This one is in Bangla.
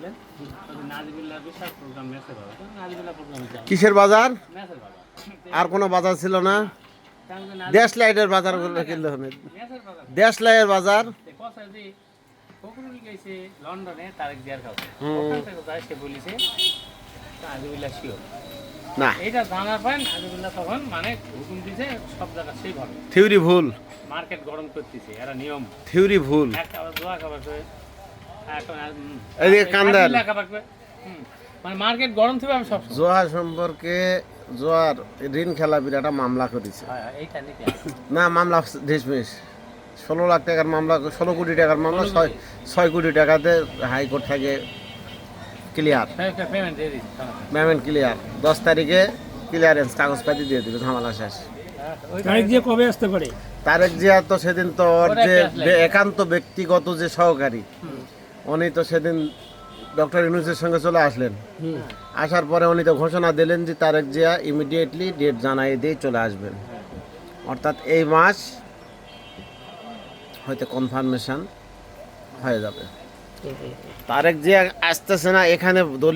দিলেন নাজিবুল্লাহ বিশাল প্রোগ্রাম মেসের বাজার নাজিবুল্লাহ প্রোগ্রামে যাই কিসের বাজার? মেসের বাজার আর কোনো বাজার ছিল না? দেশ লাইটের বাজার কিনলে হবে। মেসের বাজার দেশ লাইটের বাজার। কথা যে ফখরুল গেছে লন্ডনে তারেক জিয়ার কাছে ওখান থেকে যাই সে বলিছে নাজিবুল্লাহ শিওর না, এটা জানার পর নাজিবুল্লাহ তখন মানে হুকুম দিছে সব জায়গা সেইভাবে থিওরি ভুল, মার্কেট গরম করতেছে এরা নিয়ম থিওরি ভুল। এক খাবার দোয়া খাবার করে এখন এদিকে কান্দাল খাবার করে মানে মার্কেট গরম থেকে আমি সব জোয়া সম্পর্কে জোয়ার ঋণ খেলাপির একটা মামলা করেছে। এইটা নিতে না, মামলা ডিসমিস। 16 লাখ টাকার মামলা, 16 কোটি টাকার মামলা, 6 কোটি টাকাতে হাইকোর্ট থেকে ক্লিয়ার, পেমেন্ট দিয়ে দিচ্ছি পেমেন্ট ক্লিয়ার। 10 তারিখে ক্লিয়ারেন্স কাগজপাতি দিয়ে দিবে, ঝামেলা শেষ। তারিখ দিয়ে কবে আসতে পারে? তারেক জিয়া তো সেদিন তো ওর যে একান্ত ব্যক্তিগত যে সহকারী, উনি তো সেদিন ডক্টর ইউনূসের সঙ্গে চলে আসলেন। আসার পরে উনি তো ঘোষণা দিলেন যে তারেক জিয়া ইমিডিয়েটলি ডেট জানাই দিয়ে চলে আসবেন, অর্থাৎ এই মাস হয়তো কনফার্মেশন হয়ে যাবে। তারেক জিয়া আসতেছে না, এখানে দলীয়